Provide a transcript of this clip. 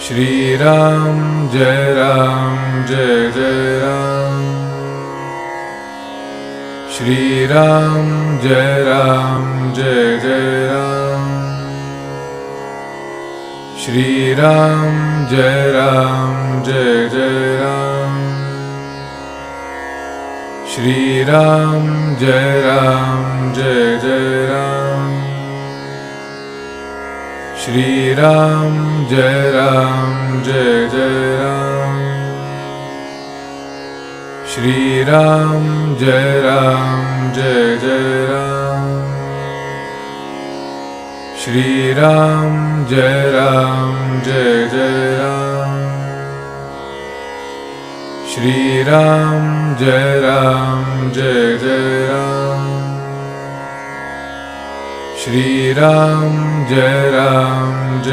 Shri Ram Jai Ram Jai Jai Ram. Shri Ram Jai Ram Jai Jai Ram. Shri Ram Jai Ram Jai Jai Ram. Shri Ram Jai Ram Jai Jai Ram. Shri Ram Jai Ram Jai Jai Ram. Shri Ram Jai Ram Jai Jai Ram. Shri Ram Jai Ram Jai Jai Ram. Shri Ram Jai Ram Jai Jai Ram. Shri Ram Jai Ram Jai